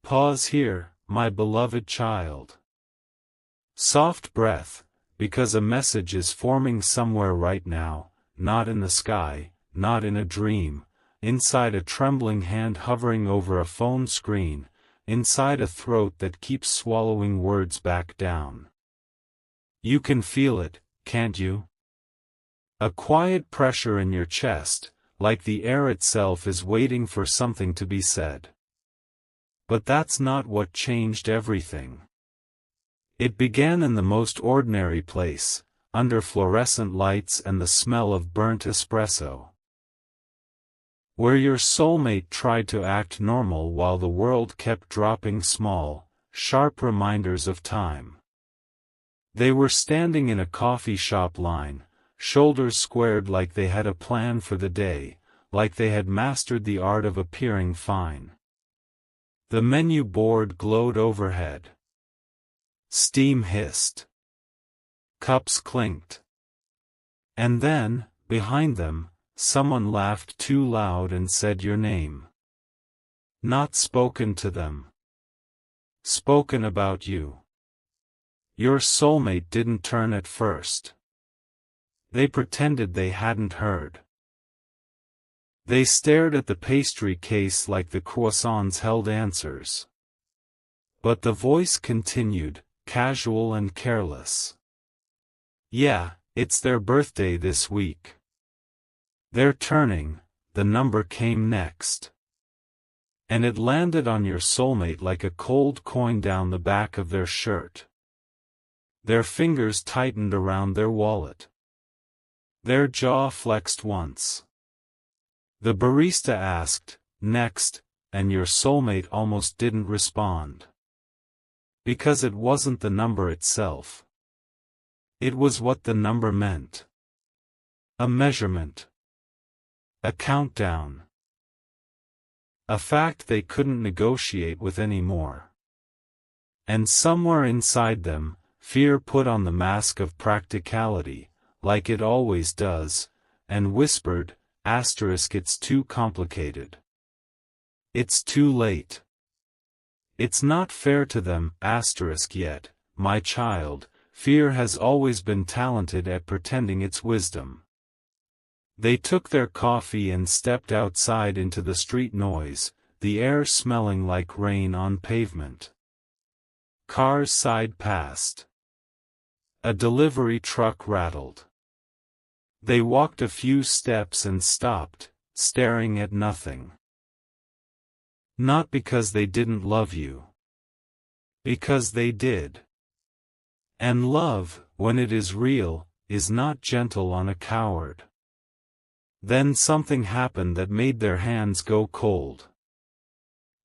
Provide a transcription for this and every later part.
Pause here, my beloved child. Soft breath, because a message is forming somewhere right now, not in the sky, not in a dream, inside a trembling hand hovering over a phone screen, inside a throat that keeps swallowing words back down. You can feel it, can't you? A quiet pressure in your chest, like the air itself is waiting for something to be said. But that's not what changed everything. It began in the most ordinary place, under fluorescent lights and the smell of burnt espresso. Where your soulmate tried to act normal while the world kept dropping small, sharp reminders of time. They were standing in a coffee shop line, shoulders squared like they had a plan for the day, like they had mastered the art of appearing fine. The menu board glowed overhead. Steam hissed. Cups clinked. And then, behind them, someone laughed too loud and said your name. Not spoken to them. Spoken about you. Your soulmate didn't turn at first. They pretended they hadn't heard. They stared at the pastry case like the croissants held answers. But the voice continued, casual and careless. Yeah, it's their birthday this week. They're turning, the number came next. And it landed on your soulmate like a cold coin down the back of their shirt. Their fingers tightened around their wallet. Their jaw flexed once. The barista asked, next, and your soulmate almost didn't respond. Because it wasn't the number itself. It was what the number meant. A measurement. A countdown. A fact they couldn't negotiate with anymore. And somewhere inside them, fear put on the mask of practicality, like it always does, and whispered, it's too complicated. It's too late. It's not fair to them, yet, my child, fear has always been talented at pretending it's wisdom. They took their coffee and stepped outside into the street noise, the air smelling like rain on pavement. Cars sighed past. A delivery truck rattled. They walked a few steps and stopped, staring at nothing. Not because they didn't love you. Because they did. And love, when it is real, is not gentle on a coward. Then something happened that made their hands go cold.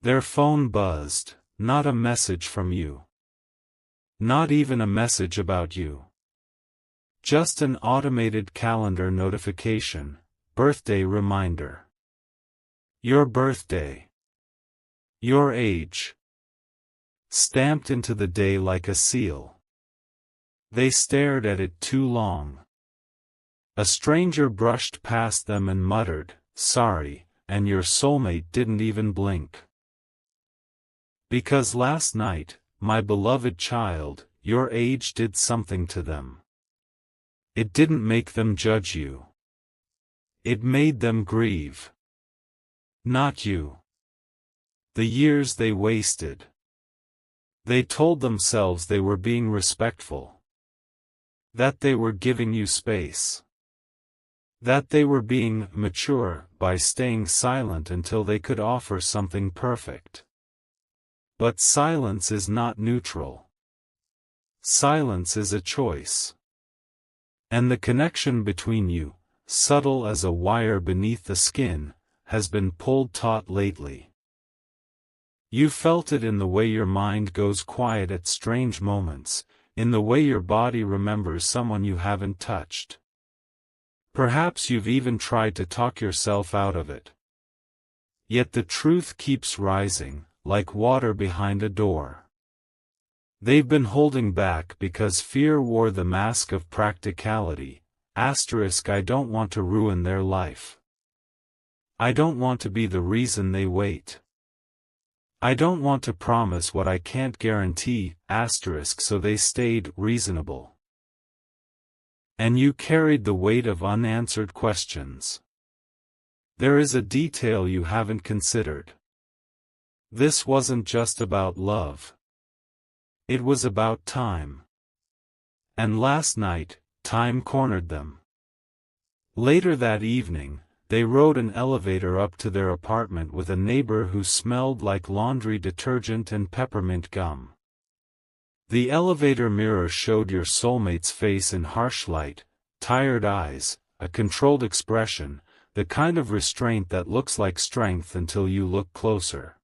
Their phone buzzed, not a message from you. Not even a message about you. Just an automated calendar notification, birthday reminder. Your birthday. Your age. Stamped into the day like a seal. They stared at it too long. A stranger brushed past them and muttered, sorry, and your soulmate didn't even blink. Because last night, my beloved child, your age did something to them. It didn't make them judge you. It made them grieve. Not you. The years they wasted. They told themselves they were being respectful. That they were giving you space. That they were being mature by staying silent until they could offer something perfect. But silence is not neutral. Silence is a choice. And the connection between you, subtle as a wire beneath the skin, has been pulled taut lately. You felt it in the way your mind goes quiet at strange moments, in the way your body remembers someone you haven't touched. Perhaps you've even tried to talk yourself out of it. Yet the truth keeps rising, like water behind a door. They've been holding back because fear wore the mask of practicality, I don't want to ruin their life. I don't want to be the reason they wait. I don't want to promise what I can't guarantee, so they stayed reasonable. And you carried the weight of unanswered questions. There is a detail you haven't considered. This wasn't just about love. It was about time. And last night, time cornered them. Later that evening, they rode an elevator up to their apartment with a neighbor who smelled like laundry detergent and peppermint gum. The elevator mirror showed your soulmate's face in harsh light, tired eyes, a controlled expression, the kind of restraint that looks like strength until you look closer.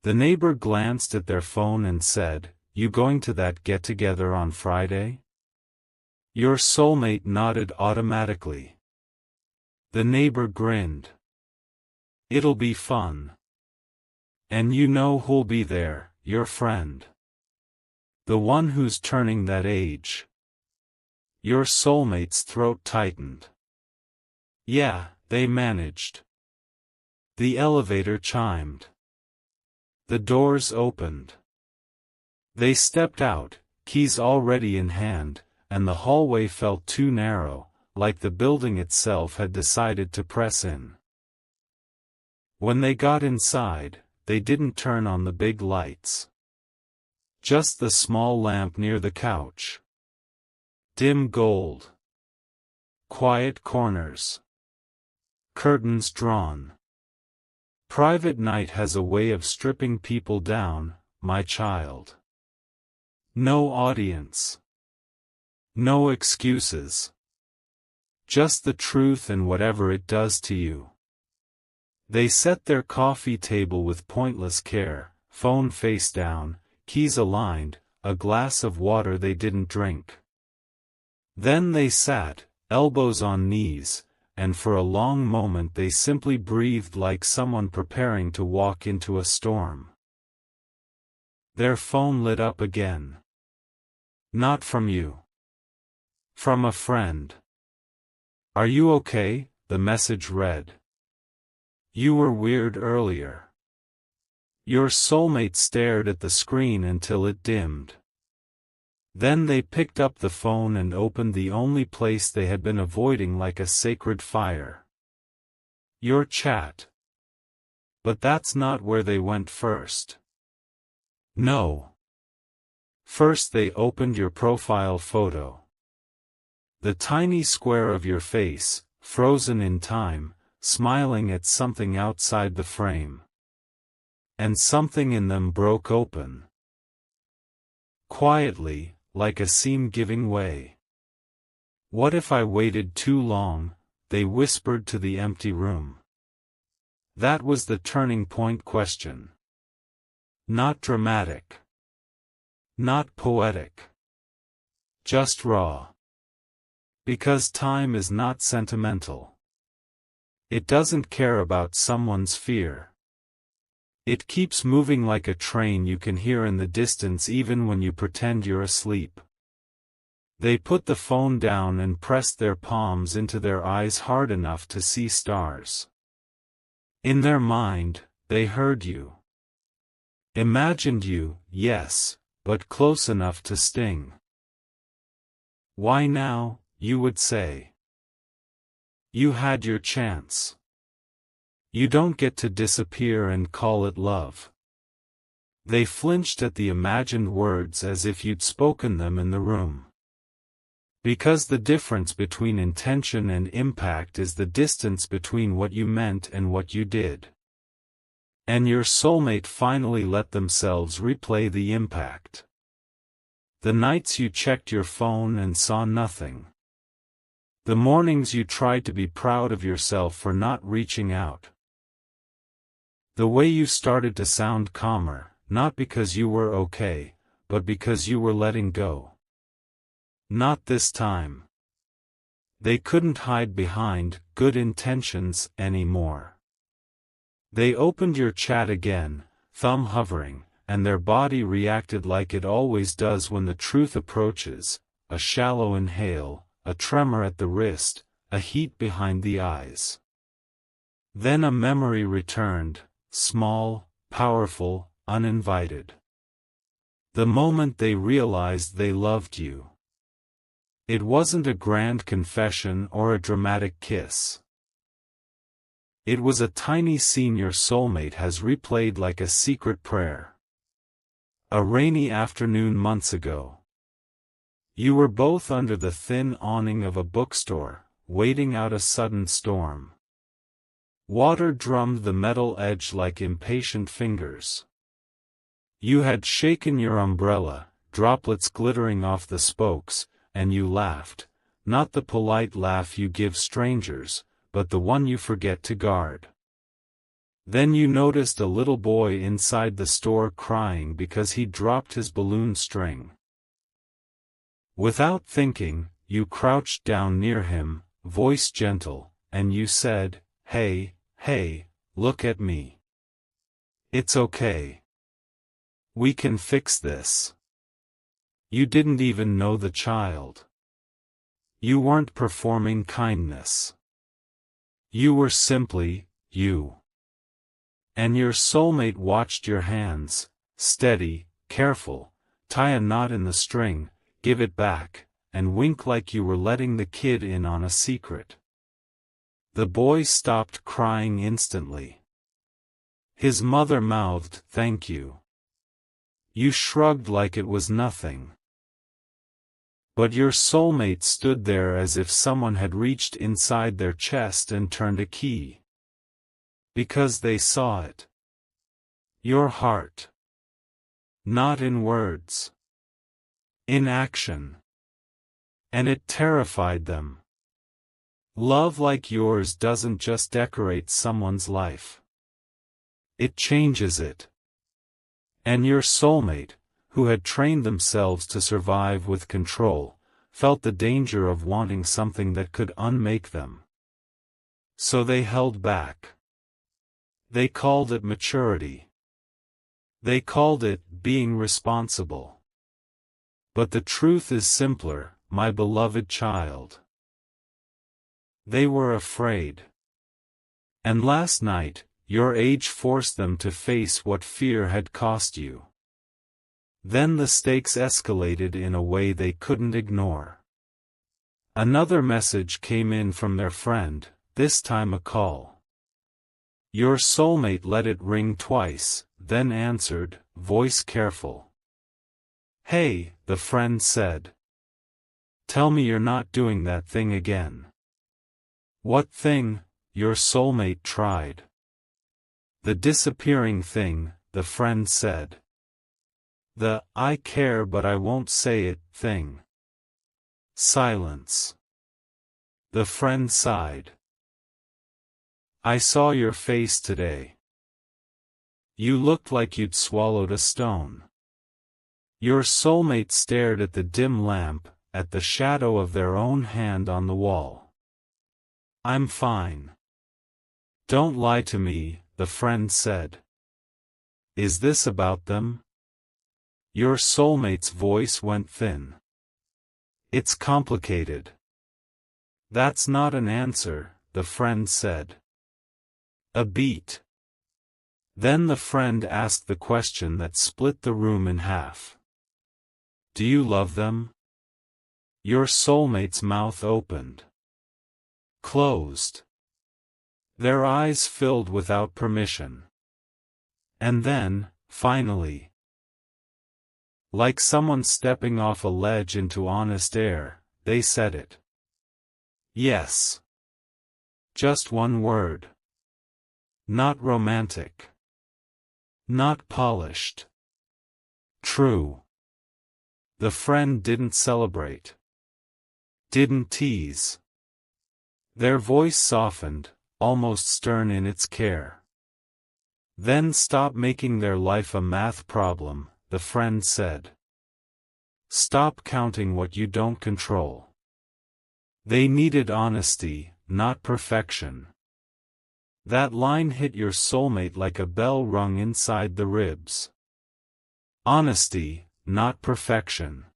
The neighbor glanced at their phone and said, "You going to that get-together on Friday?" Your soulmate nodded automatically. The neighbor grinned. "It'll be fun. And you know who'll be there, your friend. The one who's turning that age." Your soulmate's throat tightened. Yeah, they managed. The elevator chimed. The doors opened. They stepped out, keys already in hand, and the hallway felt too narrow, like the building itself had decided to press in. When they got inside, they didn't turn on the big lights. Just the small lamp near the couch. Dim gold. Quiet corners. Curtains drawn. Private night has a way of stripping people down, my child. No audience. No excuses. Just the truth and whatever it does to you. They set their coffee table with pointless care, phone face down, keys aligned, a glass of water they didn't drink. Then they sat, elbows on knees, and for a long moment they simply breathed like someone preparing to walk into a storm. Their phone lit up again. Not from you. From a friend. "Are you okay?" the message read. "You were weird earlier." Your soulmate stared at the screen until it dimmed. Then they picked up the phone and opened the only place they had been avoiding like a sacred fire. Your chat. But that's not where they went first. No. First they opened your profile photo. The tiny square of your face, frozen in time, smiling at something outside the frame. And something in them broke open. Quietly, like a seam giving way. "What if I waited too long?" they whispered to the empty room. That was the turning point question. Not dramatic. Not poetic. Just raw. Because time is not sentimental. It doesn't care about someone's fear. It keeps moving like a train you can hear in the distance even when you pretend you're asleep. They put the phone down and pressed their palms into their eyes hard enough to see stars. In their mind, they heard you. Imagined you, yes, but close enough to sting. Why now, you would say. You had your chance. You don't get to disappear and call it love. They flinched at the imagined words as if you'd spoken them in the room. Because the difference between intention and impact is the distance between what you meant and what you did. And your soulmate finally let themselves replay the impact. The nights you checked your phone and saw nothing. The mornings you tried to be proud of yourself for not reaching out. The way you started to sound calmer, not because you were okay, but because you were letting go. Not this time. They couldn't hide behind good intentions anymore. They opened your chat again, thumb hovering, and their body reacted like it always does when the truth approaches, a shallow inhale, a tremor at the wrist, a heat behind the eyes. Then a memory returned, small, powerful, uninvited. The moment they realized they loved you. It wasn't a grand confession or a dramatic kiss. It was a tiny scene your soulmate has replayed like a secret prayer. A rainy afternoon months ago. You were both under the thin awning of a bookstore, waiting out a sudden storm. Water drummed the metal edge like impatient fingers. You had shaken your umbrella, droplets glittering off the spokes, and you laughed, not the polite laugh you give strangers, but the one you forget to guard. Then you noticed a little boy inside the store crying because he dropped his balloon string. Without thinking, you crouched down near him, voice gentle, and you said, "Hey, hey, look at me. It's okay. We can fix this." You didn't even know the child. You weren't performing kindness. You were simply, you. And your soulmate watched your hands, steady, careful, tie a knot in the string, give it back, and wink like you were letting the kid in on a secret. The boy stopped crying instantly. His mother mouthed, "Thank you." You shrugged like it was nothing. But your soulmate stood there as if someone had reached inside their chest and turned a key. Because they saw it. Your heart. Not in words. In action. And it terrified them. Love like yours doesn't just decorate someone's life. It changes it. And your soulmate, who had trained themselves to survive with control, felt the danger of wanting something that could unmake them. So they held back. They called it maturity. They called it being responsible. But the truth is simpler, my beloved child. They were afraid. And last night, your age forced them to face what fear had cost you. Then the stakes escalated in a way they couldn't ignore. Another message came in from their friend, this time a call. Your soulmate let it ring twice, then answered, voice careful. "Hey," the friend said. "Tell me you're not doing that thing again." "What thing?" your soulmate tried. "The disappearing thing," the friend said. "The, I care but I won't say it, thing." Silence. The friend sighed. "I saw your face today. You looked like you'd swallowed a stone." Your soulmate stared at the dim lamp, at the shadow of their own hand on the wall. "I'm fine." "Don't lie to me," the friend said. "Is this about them?" Your soulmate's voice went thin. "It's complicated." "That's not an answer," the friend said. A beat. Then the friend asked the question that split the room in half. "Do you love them?" Your soulmate's mouth opened. Closed. Their eyes filled without permission. And then, finally, like someone stepping off a ledge into honest air, they said it. Yes. Just one word. Not romantic. Not polished. True. The friend didn't celebrate. Didn't tease. Their voice softened, almost stern in its care. Then stop making their life a math problem, the friend said. Stop counting what you don't control. They needed honesty, not perfection. That line hit your soulmate like a bell rung inside the ribs. Honesty, not perfection.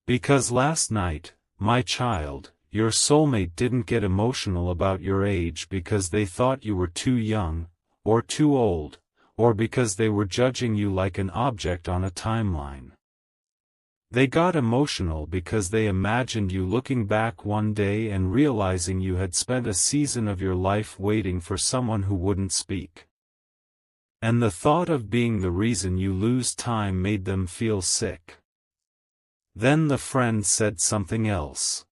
Because last night, my child, your soulmate didn't get emotional about your age because they thought you were too young, or too old, or because they were judging you like an object on a timeline. They got emotional because they imagined you looking back one day and realizing you had spent a season of your life waiting for someone who wouldn't speak. And the thought of being the reason you lose time made them feel sick. Then the friend said something else.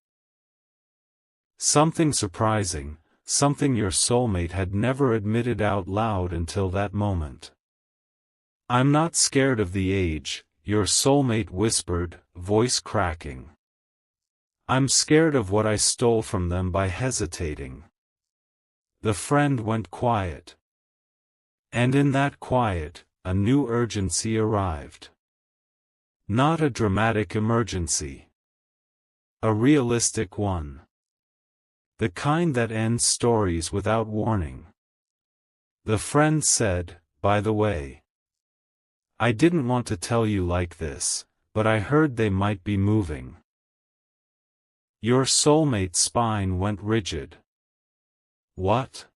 Something surprising, something your soulmate had never admitted out loud until that moment. "I'm not scared of the age," your soulmate whispered, voice cracking. "I'm scared of what I stole from them by hesitating." The friend went quiet. And in that quiet, a new urgency arrived. Not a dramatic emergency. A realistic one. The kind that ends stories without warning. The friend said, "By the way, I didn't want to tell you like this, but I heard they might be moving." Your soulmate's spine went rigid. "What?"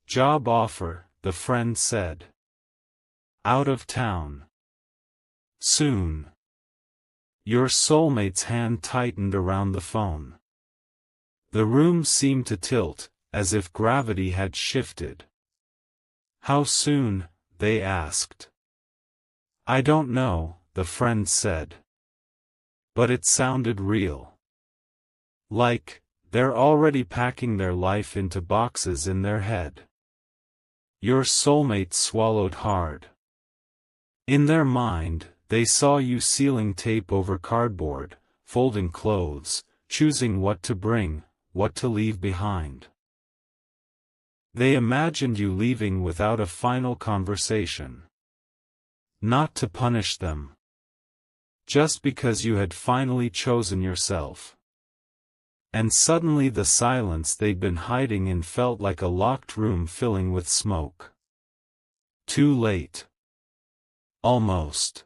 "Job offer," the friend said. "Out of town. Soon." Your soulmate's hand tightened around the phone. The room seemed to tilt, as if gravity had shifted. "How soon?" they asked. "I don't know," the friend said. But it sounded real. Like, they're already packing their life into boxes in their head. Your soulmate swallowed hard. In their mind, they saw you sealing tape over cardboard, folding clothes, choosing what to bring, what to leave behind. They imagined you leaving without a final conversation. Not to punish them. Just because you had finally chosen yourself. And suddenly the silence they'd been hiding in felt like a locked room filling with smoke. Too late. Almost.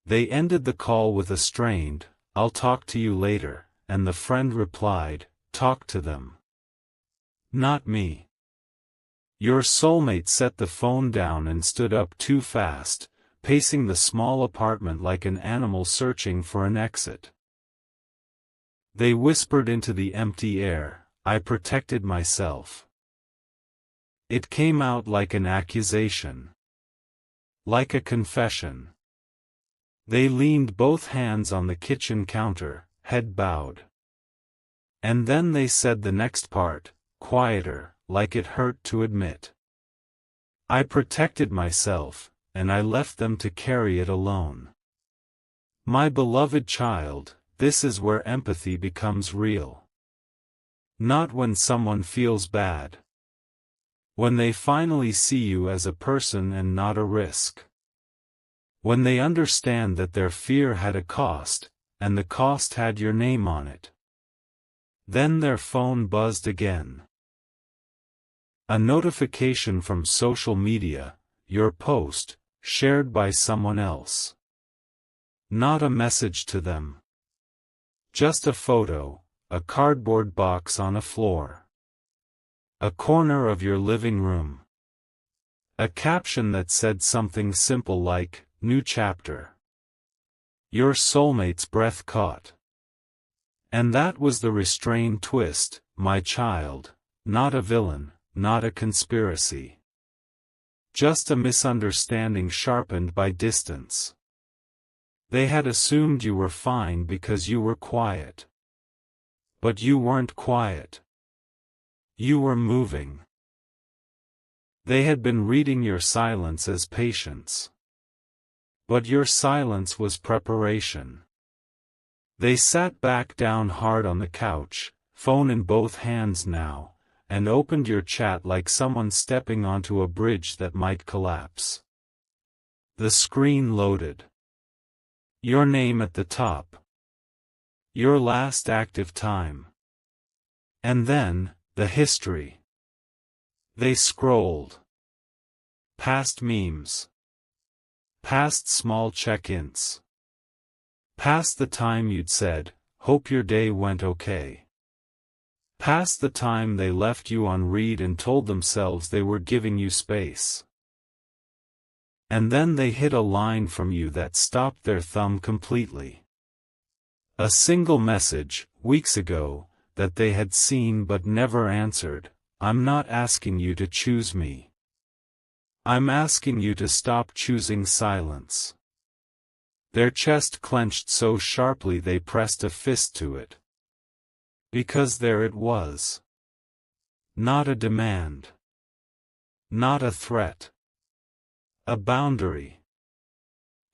They ended the call with a strained, "I'll talk to you later," and the friend replied, "Talk to them. Not me." Your soulmate set the phone down and stood up too fast, pacing the small apartment like an animal searching for an exit. They whispered into the empty air, "I protected myself." It came out like an accusation. Like a confession. They leaned both hands on the kitchen counter, head bowed. And then they said the next part, quieter, like it hurt to admit. "I protected myself, and I left them to carry it alone." My beloved child, this is where empathy becomes real. Not when someone feels bad. When they finally see you as a person and not a risk. When they understand that their fear had a cost, and the cost had your name on it. Then their phone buzzed again. A notification from social media, your post, shared by someone else. Not a message to them. Just a photo, a cardboard box on a floor. A corner of your living room. A caption that said something simple like, "New chapter." Your soulmate's breath caught. And that was the restrained twist, my child, not a villain, not a conspiracy. Just a misunderstanding sharpened by distance. They had assumed you were fine because you were quiet. But you weren't quiet. You were moving. They had been reading your silence as patience. But your silence was preparation. They sat back down hard on the couch, phone in both hands now, and opened your chat like someone stepping onto a bridge that might collapse. The screen loaded. Your name at the top. Your last active time. And then, the history. They scrolled. Past memes. Past small check-ins. Past the time you'd said, "Hope your day went okay." Past the time they left you on read and told themselves they were giving you space. And then they hit a line from you that stopped their thumb completely. A single message, weeks ago, that they had seen but never answered. I'm not asking you to choose me. I'm asking you to stop choosing silence. Their chest clenched so sharply they pressed a fist to it. Because there it was. Not a demand. Not a threat. A boundary.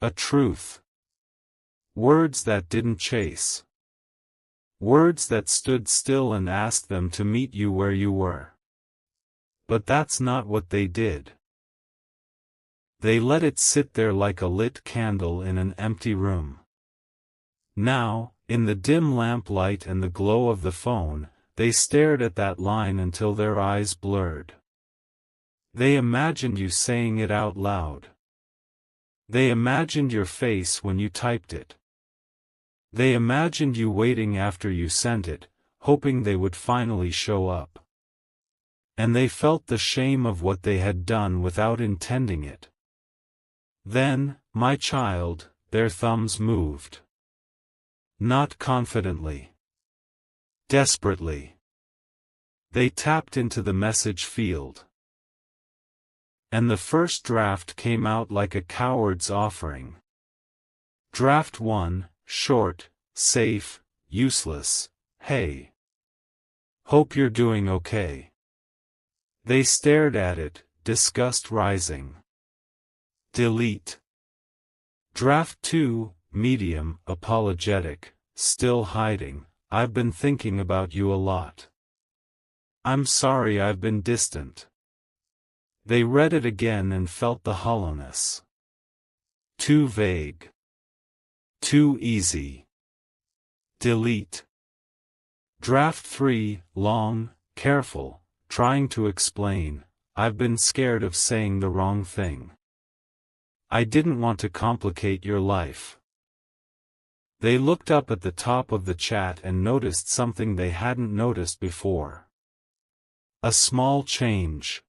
A truth. Words that didn't chase. Words that stood still and asked them to meet you where you were. But that's not what they did. They let it sit there like a lit candle in an empty room. Now, in the dim lamplight and the glow of the phone, they stared at that line until their eyes blurred. They imagined you saying it out loud. They imagined your face when you typed it. They imagined you waiting after you sent it, hoping they would finally show up. And they felt the shame of what they had done without intending it. Then, my child, their thumbs moved. Not confidently. Desperately. They tapped into the message field. And the first draft came out like a coward's offering. Draft 1, short, safe, useless, hey. Hope you're doing okay. They stared at it, disgust rising. Delete. Draft 2, medium, apologetic, still hiding. I've been thinking about you a lot. I'm sorry I've been distant. They read it again and felt the hollowness. Too vague. Too easy. Delete. Draft 3, long, careful, trying to explain. I've been scared of saying the wrong thing. I didn't want to complicate your life. They looked up at the top of the chat and noticed something they hadn't noticed before. A small change.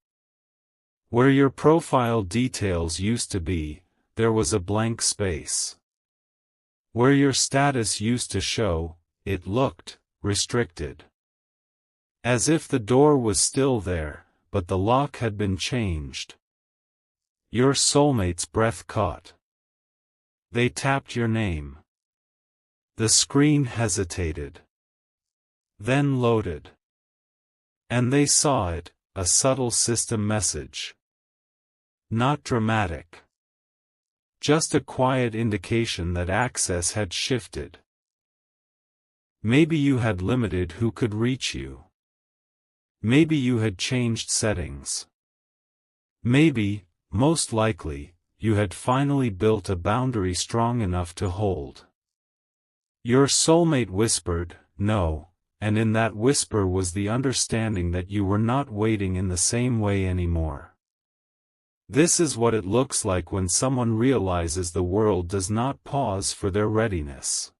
Where your profile details used to be, there was a blank space. Where your status used to show, it looked restricted. As if the door was still there, but the lock had been changed. Your soulmate's breath caught. They tapped your name. The screen hesitated. Then loaded. And they saw it, a subtle system message. Not dramatic. Just a quiet indication that access had shifted. Maybe you had limited who could reach you. Maybe you had changed settings. Maybe, most likely, you had finally built a boundary strong enough to hold. Your soulmate whispered, no, and in that whisper was the understanding that you were not waiting in the same way anymore. This is what it looks like when someone realizes the world does not pause for their readiness.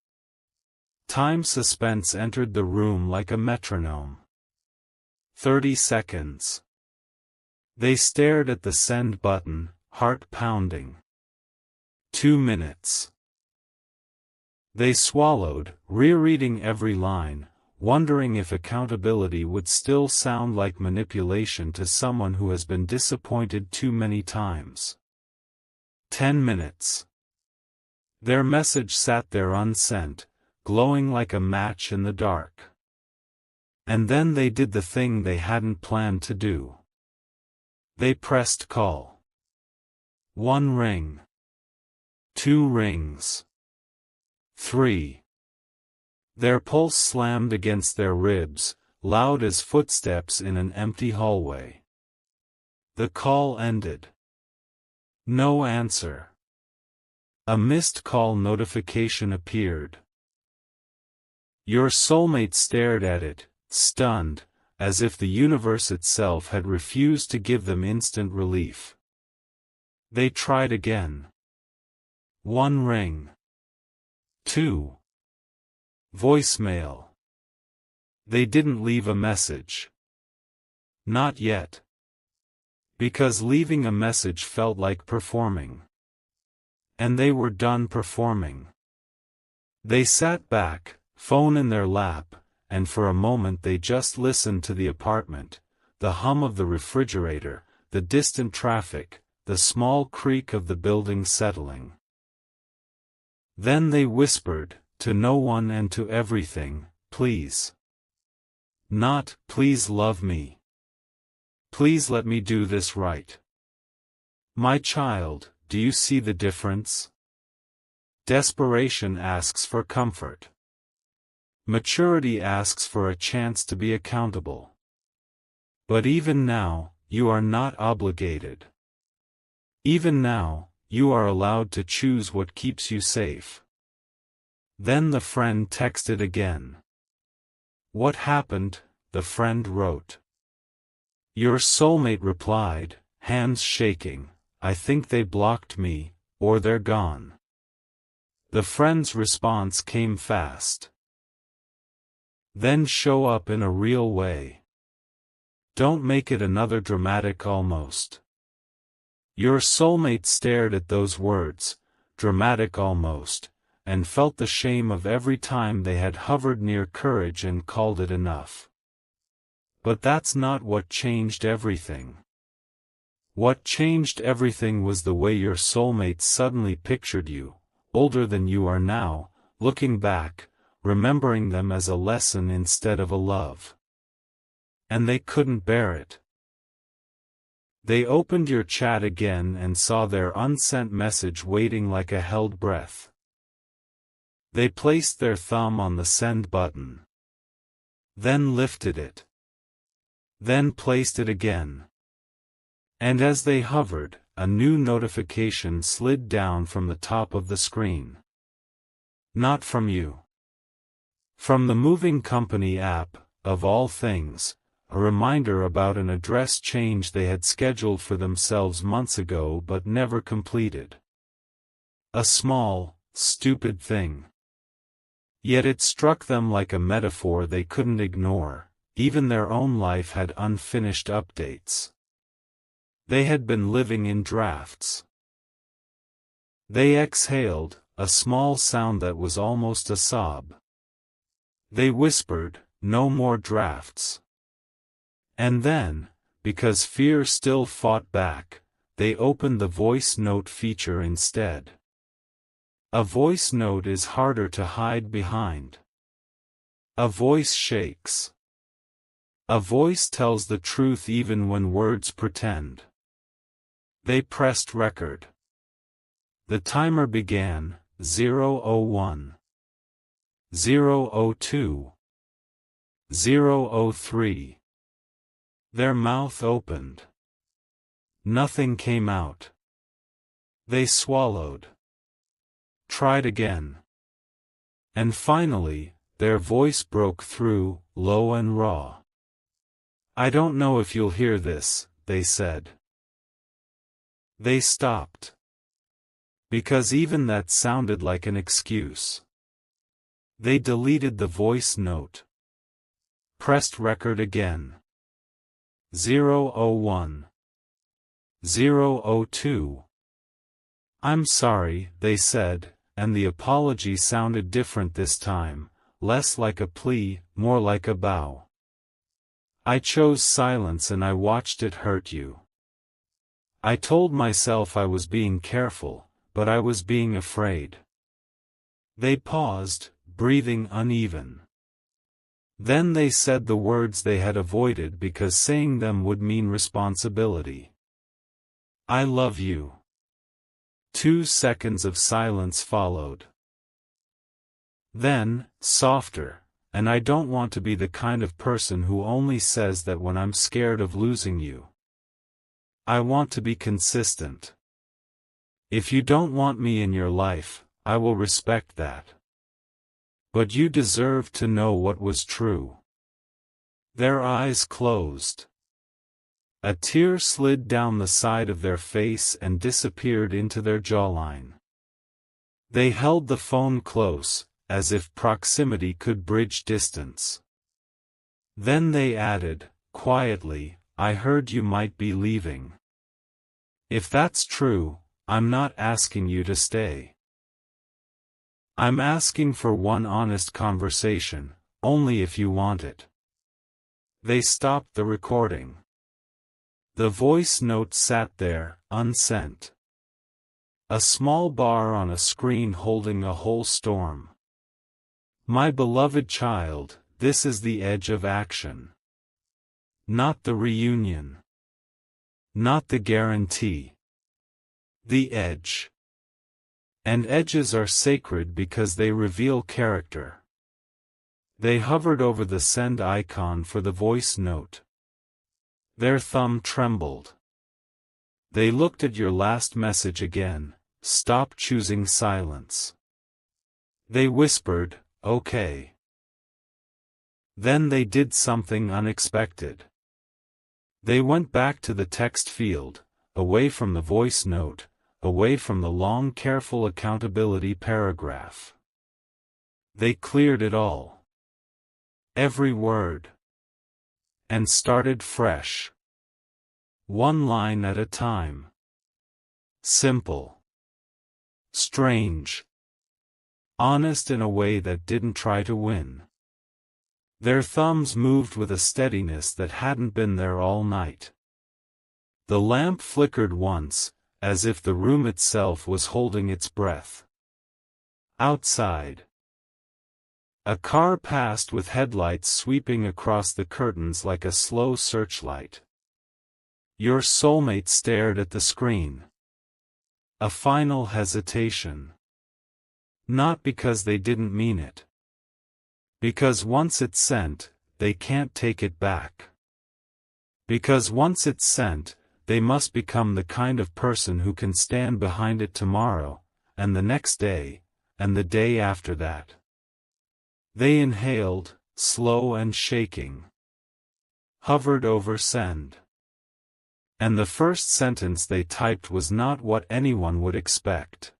Time suspense entered the room like a metronome. 30 seconds. They stared at the send button, heart pounding. 2 minutes. They swallowed, rereading every line, wondering if accountability would still sound like manipulation to someone who has been disappointed too many times. 10 minutes. Their message sat there unsent, glowing like a match in the dark. And then they did the thing they hadn't planned to do. They pressed call. 1 ring. 2 rings. 3. Their pulse slammed against their ribs, loud as footsteps in an empty hallway. The call ended. No answer. A missed call notification appeared. Your soulmate stared at it, stunned, as if the universe itself had refused to give them instant relief. They tried again. 1 ring. 2. Voicemail. They didn't leave a message. Not yet. Because leaving a message felt like performing. And they were done performing. They sat back, phone in their lap, and for a moment they just listened to the apartment, the hum of the refrigerator, the distant traffic, the small creak of the building settling. Then they whispered, to no one and to everything, please. Not, please love me. Please let me do this right. My child, do you see the difference? Desperation asks for comfort. Maturity asks for a chance to be accountable. But even now, you are not obligated. Even now, you are allowed to choose what keeps you safe. Then the friend texted again. What happened? The friend wrote. Your soulmate replied, hands shaking, I think they blocked me, or they're gone. The friend's response came fast. Then show up in a real way. Don't make it another dramatic almost. Your soulmate stared at those words, dramatic almost, and felt the shame of every time they had hovered near courage and called it enough. But that's not what changed everything. What changed everything was the way your soulmate suddenly pictured you, older than you are now, looking back, remembering them as a lesson instead of a love. And they couldn't bear it. They opened your chat again and saw their unsent message waiting like a held breath. They placed their thumb on the send button. Then lifted it. Then placed it again. And as they hovered, a new notification slid down from the top of the screen. Not from you. From the moving company app, of all things, a reminder about an address change they had scheduled for themselves months ago but never completed. A small, stupid thing. Yet it struck them like a metaphor they couldn't ignore. Even their own life had unfinished updates. They had been living in drafts. They exhaled, a small sound that was almost a sob. They whispered, no more drafts. And then, because fear still fought back, they opened the voice note feature instead. A voice note is harder to hide behind. A voice shakes. A voice tells the truth even when words pretend. They pressed record. The timer began, 0:01. 0:02. 0:03. Their mouth opened. Nothing came out. They swallowed. Tried again. And finally, their voice broke through, low and raw. I don't know if you'll hear this, they said. They stopped. Because even that sounded like an excuse. They deleted the voice note. Pressed record again. 0:01. 0:02. I'm sorry, they said, and the apology sounded different this time, less like a plea, more like a bow. I chose silence and I watched it hurt you. I told myself I was being careful, but I was being afraid. They paused, breathing uneven. Then they said the words they had avoided because saying them would mean responsibility. I love you. 2 seconds of silence followed. Then, softer, and I don't want to be the kind of person who only says that when I'm scared of losing you. I want to be consistent. If you don't want me in your life, I will respect that. But you deserve to know what was true. Their eyes closed. A tear slid down the side of their face and disappeared into their jawline. They held the phone close, as if proximity could bridge distance. Then they added, quietly, I heard you might be leaving. If that's true, I'm not asking you to stay. I'm asking for one honest conversation, only if you want it. They stopped the recording. The voice note sat there, unsent. A small bar on a screen holding a whole storm. My beloved child, this is the edge of action. Not the reunion. Not the guarantee. The edge. And edges are sacred because they reveal character. They hovered over the send icon for the voice note. Their thumb trembled. They looked at your last message again, stopped choosing silence. They whispered, "Okay." Then they did something unexpected. They went back to the text field, away from the voice note, away from the long careful accountability paragraph. They cleared it all. Every word. And started fresh. One line at a time. Simple. Strange. Honest in a way that didn't try to win. Their thumbs moved with a steadiness that hadn't been there all night. The lamp flickered once, as if the room itself was holding its breath. Outside. A car passed with headlights sweeping across the curtains like a slow searchlight. Your soulmate stared at the screen. A final hesitation. Not because they didn't mean it. Because once it's sent, they can't take it back. Because once it's sent, they must become the kind of person who can stand behind it tomorrow, and the next day, and the day after that. They inhaled, slow and shaking. Hovered over send. And the first sentence they typed was not what anyone would expect.